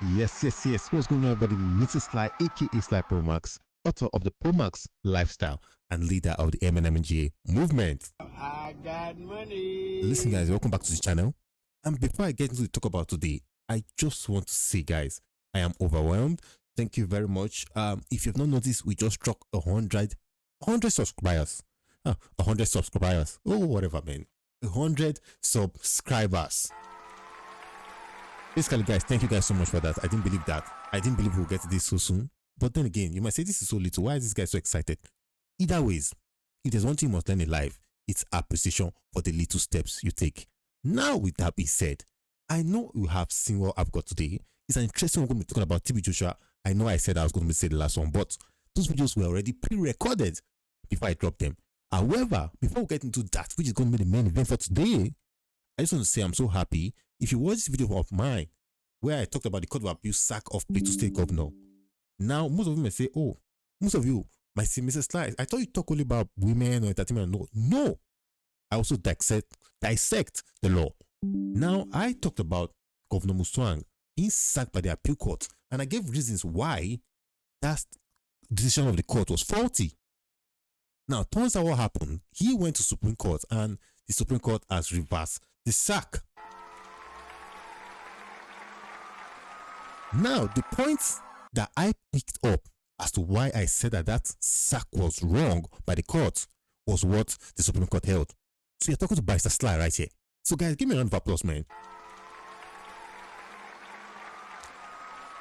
Yes. What's going on, everybody? This is Sly, aka Sly Pro Max, author of the Pro Max lifestyle and leader of the MNMG movement. I got money. Listen, guys, welcome back to the channel. And before I get into the talk about today, I just want to say, guys, I am overwhelmed. Thank you very much. If you've not noticed, we just struck 100 subscribers. 100 subscribers. Oh, whatever, man. 100 subscribers. Basically, guys, thank you guys so much for that. I didn't believe that. I didn't believe we'll get to this so soon. But then again, you might say this is so little. Why is this guy so excited? Either ways, if there's one thing you must learn in life, it's appreciation for the little steps you take. Now, with that being said, I know you have seen what I've got today. It's an interesting one. We're going to be talking about TB Joshua. I know I said I was going to say the last one, but those videos were already pre-recorded before I dropped them. However, before we get into that, which is going to be the main event for today, I just want to say I'm so happy. If you watch this video of mine, where I talked about the court of abuse sack of Plateau State Governor, now most of you may say, oh, most of you might say, Mr. Slice, I thought you talk only about women or entertainment. No. I also dissect the law. Now, I talked about Governor Muswang being sacked by the appeal court, and I gave reasons why that decision of the court was faulty. Now, turns out what happened, he went to Supreme Court, and the Supreme Court has reversed the sack. Now, the points that I picked up as to why I said that sack was wrong by the court was what the Supreme Court held. So you're talking to Barrister Sly right here. So guys, give me a round of applause, man.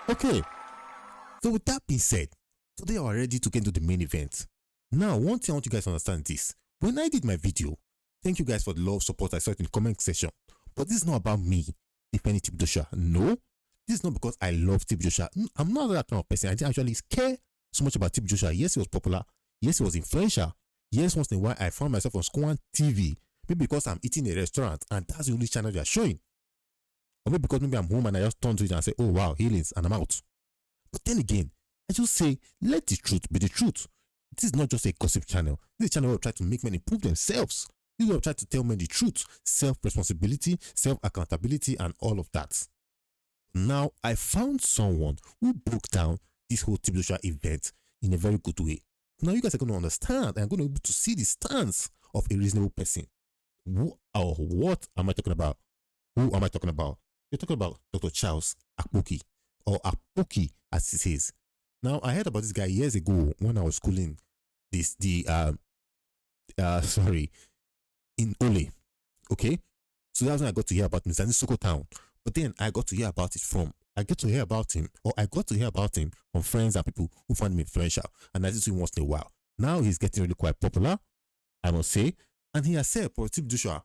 Okay. So with that being said, today we're ready to get into the main event. Now, one thing I want you guys to understand this. When I did my video, thank you guys for the love support I saw it in the comment section. But this is not about me defending TB Joshua. No. This is not because I love TB Joshua. I'm not that kind of person. I didn't actually care so much about TB Joshua. Yes, he was popular. Yes, he was influential. Yes, once in a while, I found myself on Squan TV. Maybe because I'm eating in a restaurant and that's the only channel they are showing. Or maybe because maybe I'm home and I just turn to it and say, oh wow, healings, and I'm out. But then again, I just say, let the truth be the truth. This is not just a gossip channel. This is a channel where we try to make men improve themselves. This is where we try to tell men the truth, self-responsibility, self-accountability, and all of that. Now, I found someone who broke down this whole TB Joshua event in a very good way. Now, you guys are going to understand and going to be able to see the stance of a reasonable person. Who or what am I talking about? Who am I talking about? You're talking about Dr. Charles Apoki, or Apoki as he says. Now, I heard about this guy years ago when I was schooling in Ole. Okay? So that's when I got to hear about Mr. Nisoko Town. But then I got to hear about it from, I got to hear about him from friends and people who found him influential. And I just him once in a while. Now he's getting really quite popular, I must say. And he has said, for TB Joshua,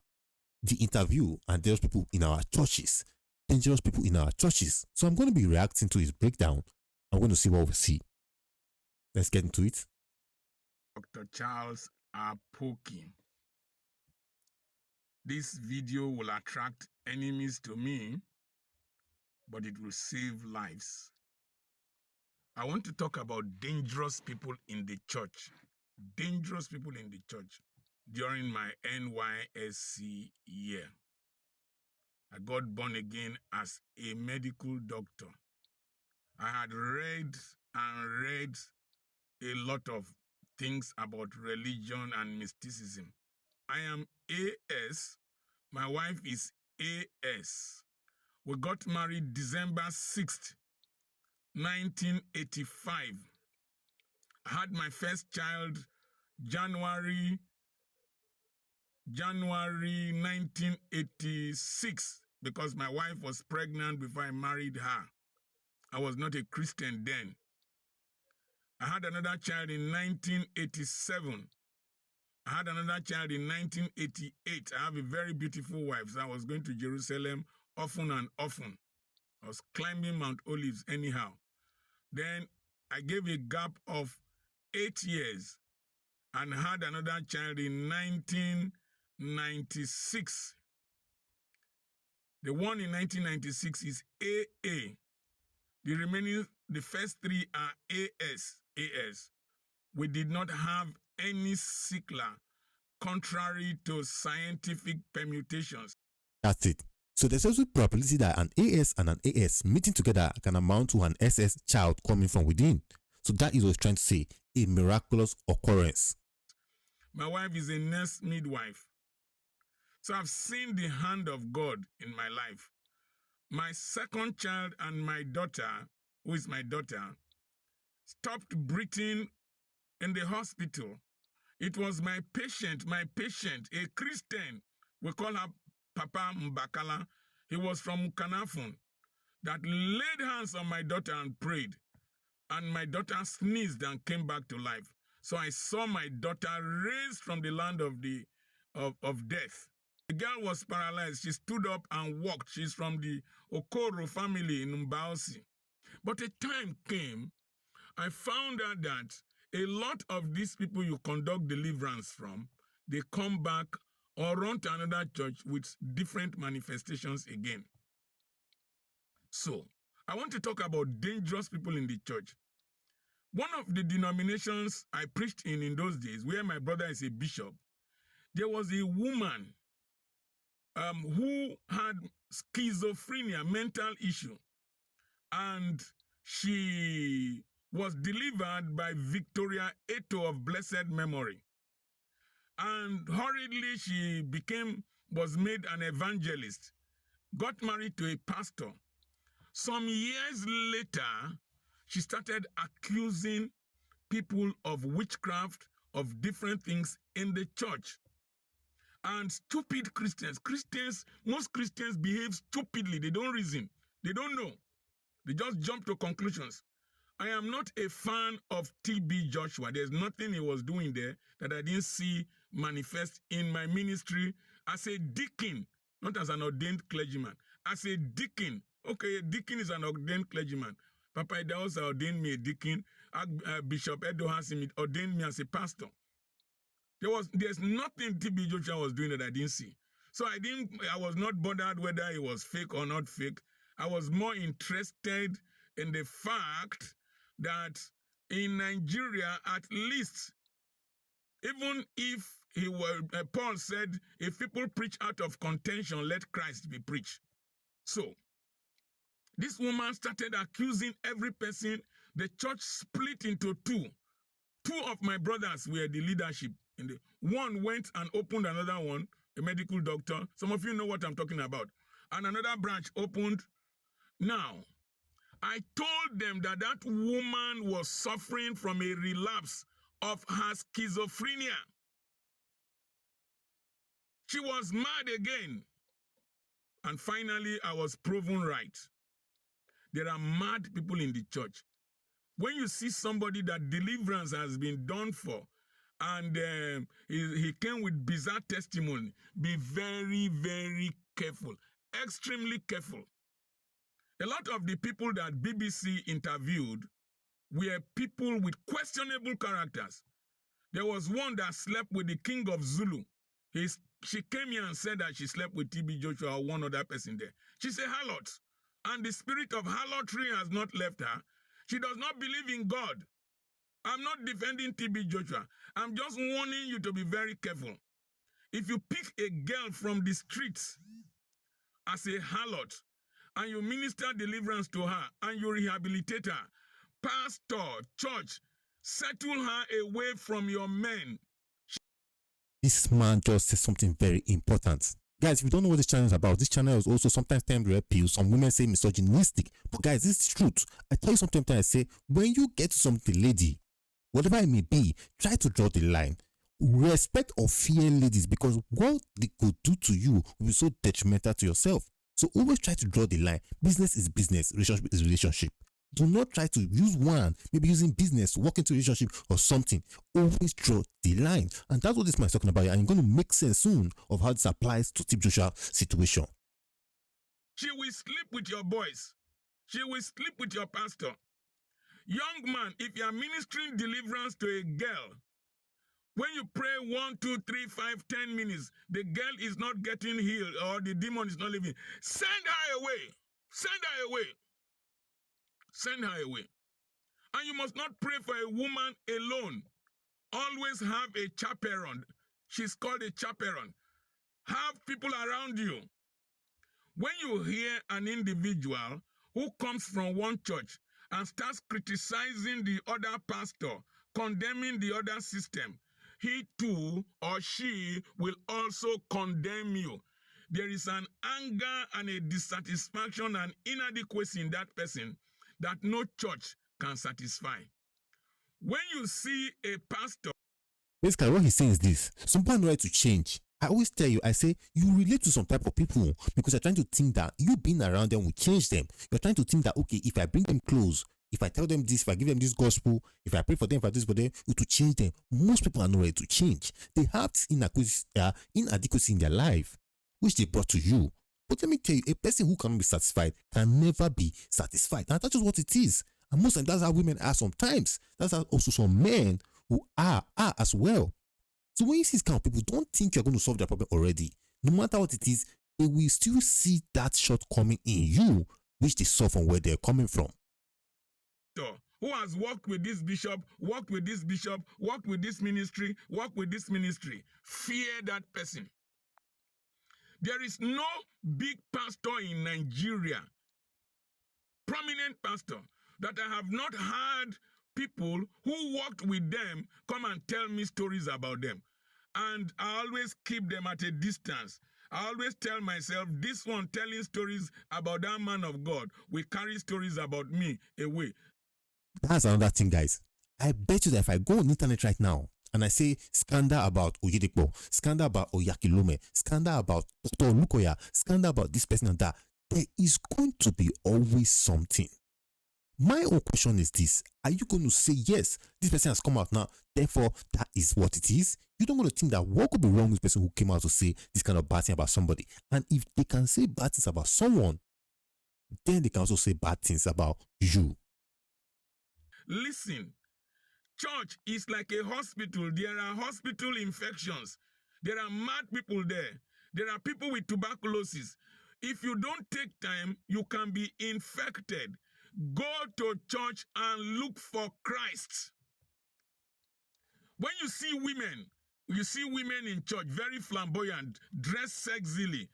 the interview and dangerous people in our churches. So I'm going to be reacting to his breakdown. I'm going to see what we see. Let's get into it. Dr. Charles Apoki. This video will attract enemies to me, but it will save lives. I want to talk about dangerous people in the church. Dangerous people in the church during my NYSC year. I got born again as a medical doctor. I had read a lot of things about religion and mysticism. I am AS. My wife is AS. We got married December 6th, 1985. I had my first child January 1986 because my wife was pregnant before I married her. I was not a Christian then. I had another child in 1987. I had another child in 1988. I have a very beautiful wife, so I was going to Jerusalem often and often. I was climbing Mount Olives anyhow. Then I gave a gap of 8 years and had another child in 1996. The one in 1996 is AA. The first three are AS. We did not have any sickler contrary to scientific permutations. That's it. So there's also probability that an AS and an AS meeting together can amount to an SS child coming from within. So that is what I was trying to say, a miraculous occurrence. My wife is a nurse midwife. So I've seen the hand of God in my life. My second child and my daughter, who is my daughter, stopped breathing in the hospital. It was my patient, a Christian. We call her Papa Mbakala. He was from Kanafun, that laid hands on my daughter and prayed. And my daughter sneezed and came back to life. So I saw my daughter raised from the land of death. The girl was paralyzed. She stood up and walked. She's from the Okoro family in Mbaosi. But a time came, I found out that a lot of these people you conduct deliverance from, they come back or run to another church with different manifestations again. So, I want to talk about dangerous people in the church. One of the denominations I preached in those days, where my brother is a bishop, there was a woman who had schizophrenia, mental issue, and she was delivered by Victoria Eto of blessed memory. And hurriedly she was made an evangelist, got married to a pastor. Some years later, she started accusing people of witchcraft, of different things in the church. And stupid Christians, most Christians behave stupidly. They don't reason. They don't know. They just jump to conclusions. I am not a fan of TB Joshua. There's nothing he was doing there that I didn't see manifest in my ministry as a deacon, not as an ordained clergyman. As a deacon, okay, a deacon is an ordained clergyman. Papa Idahosa ordained me a deacon. Bishop Edo Hasim ordained me as a pastor. There's nothing TB Joshua was doing that I didn't see. So I was not bothered whether it was fake or not fake. I was more interested in the fact that in Nigeria, at least, even if Paul said, if people preach out of contention, let Christ be preached. So, this woman started accusing every person. The church split into two. Two of my brothers were the leadership. One went and opened another one, a medical doctor. Some of you know what I'm talking about. And another branch opened. Now, I told them that woman was suffering from a relapse of her schizophrenia. She was mad again. And finally, I was proven right. There are mad people in the church. When you see somebody that deliverance has been done for, and he came with bizarre testimony, be very, very careful, extremely careful. A lot of the people that BBC interviewed were people with questionable characters. There was one that slept with the king of Zulu. She came here and said that she slept with TB Joshua or one other person there. She's a harlot, and the spirit of harlotry has not left her. She does not believe in God. I'm not defending TB Joshua. I'm just warning you to be very careful. If you pick a girl from the streets as a harlot, and you minister deliverance to her, and you rehabilitate her, pastor, church, settle her away from your men. This man just said something very important. Guys, if you don't know what this channel is about, this channel is also sometimes termed red pill. Some women say misogynistic. But guys, this is truth. I tell you sometimes I say, when you get to something, lady, whatever it may be, try to draw the line. Respect or fear ladies, because what they could do to you will be so detrimental to yourself. So always try to draw the line. Business is business, relationship is relationship. Do not try to use one, maybe using business, walk into a relationship or something. Always draw the line. And that's what this man is talking about. And you're going to make sense soon of how this applies to TB Joshua's situation. She will sleep with your boys. She will sleep with your pastor. Young man, if you are ministering deliverance to a girl, when you pray 1, 2, 3, 5, 10 minutes, the girl is not getting healed or the demon is not leaving, send her away. Send her away. Send her away. And you must not pray for a woman alone. Always have a chaperone. She's called a chaperone. Have people around you. When you hear an individual who comes from one church and starts criticizing the other pastor, condemning the other system, he too or she will also condemn you. There is an anger and a dissatisfaction and inadequacy in that person that no church can satisfy. When you see a pastor, basically what he's saying is this: some people know how to change. I always tell you, I say you relate to some type of people because you're trying to think that you being around them will change them. You're trying to think that, okay, if I bring them close, if I tell them this, if I give them this gospel, if I pray for them, if I do this for them, it will change them. Most people are not ready to change. They have inadequacy in their life, which they brought to you. But let me tell you, a person who cannot be satisfied can never be satisfied. And that's just what it is. And most of that's how women are sometimes. That's how also some men who are as well. So when you see these kind of people, don't think you're going to solve their problem already. No matter what it is, they will still see that shortcoming in you, which they saw from where they're coming from. Who has worked with this bishop, worked with this bishop, worked with this ministry, worked with this ministry, fear that person. There is no big pastor in Nigeria, prominent pastor, that I have not heard people who worked with them come and tell me stories about them. And I always keep them at a distance. I always tell myself, this one telling stories about that man of God will carry stories about me away. That's another thing, guys. I bet you that if I go on the internet right now and I say scandal about Oyedepo, scandal about Oyakilome, scandal about Dr. Lukoya, scandal about this person and that, there is going to be always something. My own question is this: are you going to say, yes, this person has come out now, therefore that is what it is? You don't want to think that what could be wrong with the person who came out to say this kind of bad thing about somebody. And if they can say bad things about someone, then they can also say bad things about you. Listen, church is like a hospital. There are hospital infections. There are mad people there. There are people with tuberculosis. If you don't take time, you can be infected. Go to church and look for Christ. When you see women in church, very flamboyant, dressed sexily,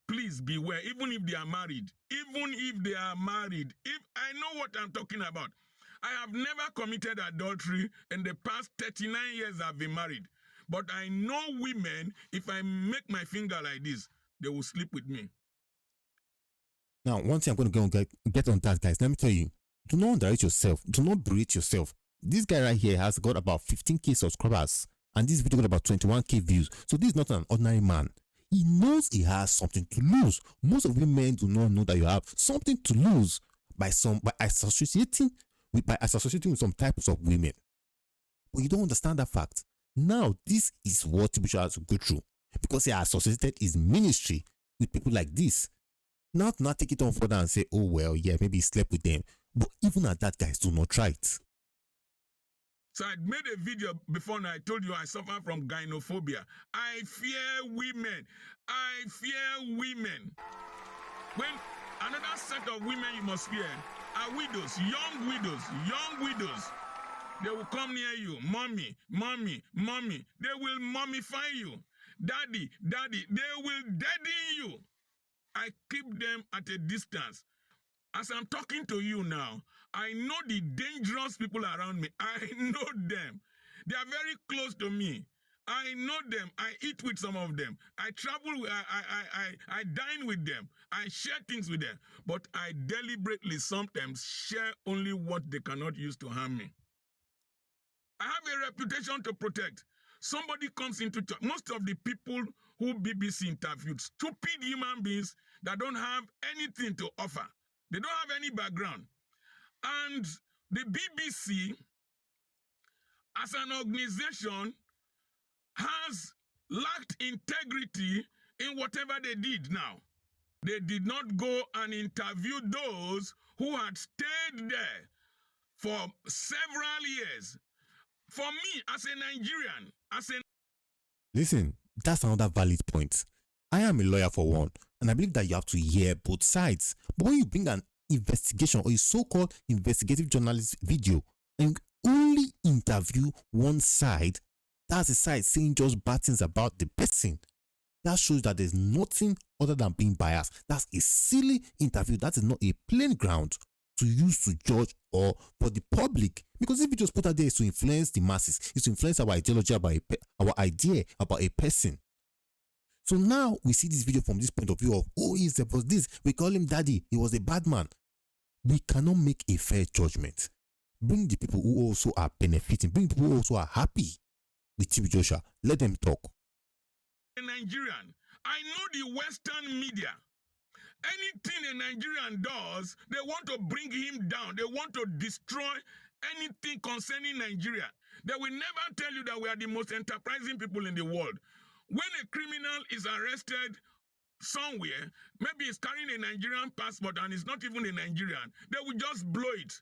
please beware, even if they are married. Even if they are married. If I know what I'm talking about. I have never committed adultery in the past 39 years I've been married. But I know women, if I make my finger like this, they will sleep with me. Now, one thing I'm going to go and get on that, guys. Let me tell you, do not underrate yourself. Do not berate yourself. This guy right here has got about 15k subscribers, and this video got about 21k views. So this is not an ordinary man. He knows he has something to lose. Most of you men do not know that you have something to lose by associating with some types of women. But you don't understand that fact. Now, this is what Bishop has to go through because he associated his ministry with people like this. Not take it on further and say, oh well, yeah, maybe he slept with them. But even at that, guys, do not try it. So I made a video before and I told you I suffer from gynophobia. I fear women. I fear women. When another set of women you must fear are widows, young widows, young widows. They will come near you. Mommy, mommy, mommy. They will mummify you. Daddy, daddy. They will deaden you. I keep them at a distance. As I'm talking to you now, I know the dangerous people around me. I know them. They are very close to me. I know them. I eat with some of them. I travel with, I dine with them. I share things with them. But I deliberately sometimes share only what they cannot use to harm me. I have a reputation to protect. Somebody comes into church. Most of the people who BBC interviewed, stupid human beings that don't have anything to offer. They don't have any background. And the BBC, as an organization, has lacked integrity in whatever they did now. They did not go and interview those who had stayed there for several years. For me, as a Nigerian, Listen, that's another valid point. I am a lawyer for one, and I believe that you have to hear both sides. But when you bring an investigation or a so-called investigative journalist video and only interview one side, that's the side saying just bad things about the person. That shows that there's nothing other than being biased. That's a silly interview. That is not a plain ground to use to judge or for the public. Because if you just put out there is to influence the masses, it's to influence our ideology about our idea about a person. So now we see this video from this point of view of, oh, he's about this. We call him daddy. He was a bad man. We cannot make a fair judgment. Bring the people who also are benefiting. Bring people who also are happy with TB Joshua. Let them talk. Nigerian, I know the Western media. Anything a Nigerian does, they want to bring him down. They want to destroy anything concerning Nigeria. They will never tell you that we are the most enterprising people in the world. When a criminal is arrested somewhere, maybe he's carrying a Nigerian passport and he's not even a Nigerian, they will just blow it.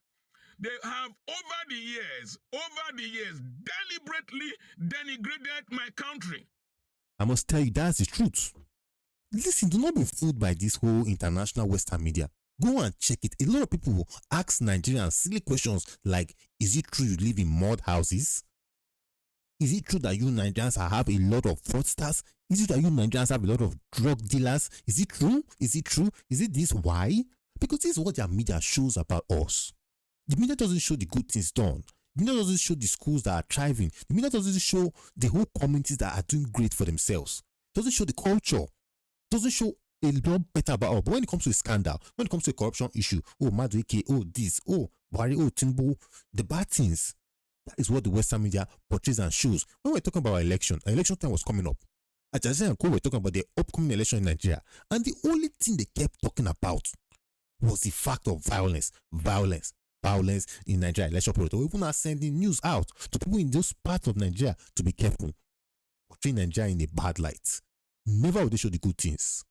They have over the years, deliberately denigrated my country. I must tell you, that's the truth. Listen, do not be fooled by this whole international Western media. Go and check it. A lot of people will ask Nigerians silly questions like, is it true you live in mud houses? Is it true that you Nigerians have a lot of fraudsters? Is it that you Nigerians have a lot of drug dealers? Is it true? Is it true? Is it this? Why? Because this is what their media shows about us. The media doesn't show the good things done. The media doesn't show the schools that are thriving. The media doesn't show the whole communities that are doing great for themselves. It doesn't show the culture. It doesn't show a lot better about us. But when it comes to a scandal, when it comes to a corruption issue, oh, Madueke, oh, this, oh, Buhari, oh, Tinubu, the bad things, that is what the Western media portrays and shows. When we're talking about our election time was coming up. At Jazzy and Co, we're talking about the upcoming election in Nigeria. And the only thing they kept talking about was the fact of violence in Nigeria election period. Or even are sending news out to people in those parts of Nigeria to be careful. Portraying Nigeria in a bad light. Never would they show the good things.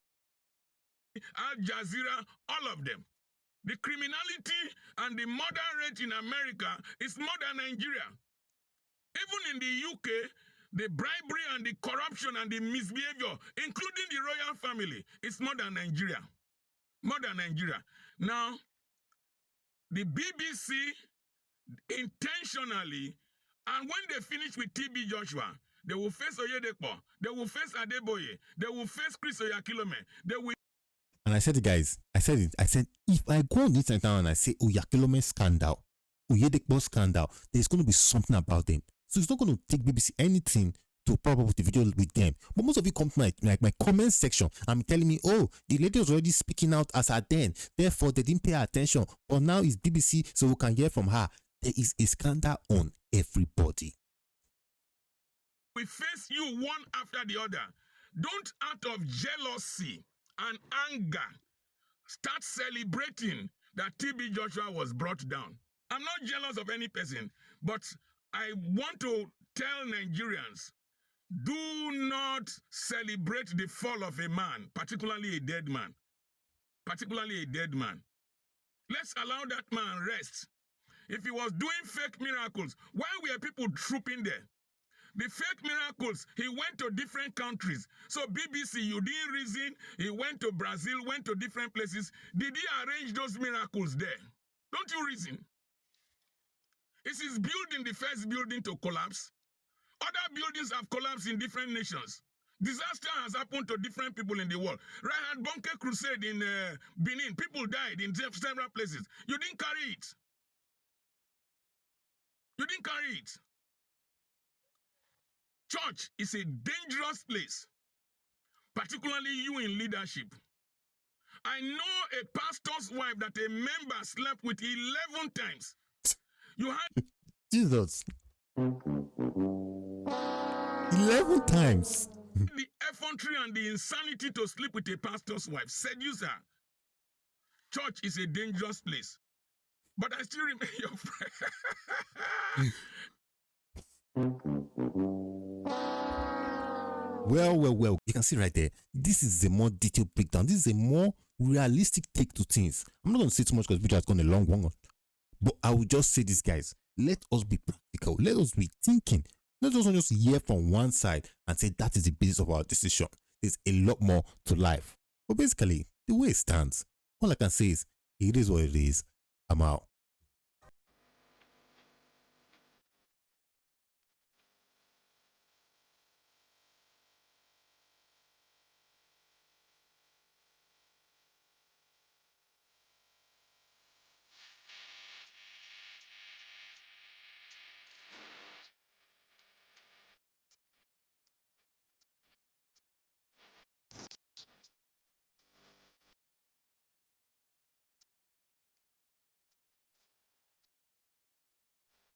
Al Jazeera, all of them. The criminality and the murder rate in America is more than Nigeria. Even in the UK, the bribery and the corruption and the misbehavior, including the royal family, is more than Nigeria. More than Nigeria. Now, the BBC intentionally, and when they finish with TB Joshua, they will face Oyedepo, they will face Adeboye, they will face Chris Oyakilome, they will. And I said it, guys. I said, if I go on this now and I say Oyakilome scandal, Oyedepo scandal, there's going to be something about them. So it's not going to take BBC anything to pop up the video with them. But most of you come to my comment section and telling me, oh, the lady was already speaking out as her then, therefore they didn't pay her attention. But now it's BBC, so we can hear from her. There is a scandal on everybody. We face you one after the other. Don't, out of jealousy and anger, start celebrating that TB Joshua was brought down. I'm not jealous of any person, but I want to tell Nigerians, do not celebrate the fall of a man, particularly a dead man. Particularly a dead man. Let's allow that man rest. If he was doing fake miracles, why were people trooping there? The fake miracles, he went to different countries. So BBC, you didn't reason, he went to Brazil, went to different places. Did he arrange those miracles there? Don't you reason? Is his building the first building to collapse? Other buildings have collapsed in different nations. Disaster has happened to different people in the world. Reinhard Bonke crusade in Benin, people died in several places. You didn't carry it. You didn't carry it. Church is a dangerous place, particularly you in leadership. I know a pastor's wife that a member slept with 11 times. You had Jesus. 11 times. The effrontery and the insanity to sleep with a pastor's wife. Seducer. Church is a dangerous place. But I still remain your friend. Well. You can see right there. This is a more detailed breakdown. This is a more realistic take to things. I'm not going to say too much because the video has gone a long one. But I will just say this, guys. Let us be practical. Let us be thinking. Let us not just hear from one side and say that is the basis of our decision. There's a lot more to life. But basically, the way it stands, all I can say is, it is what it is. I'm out.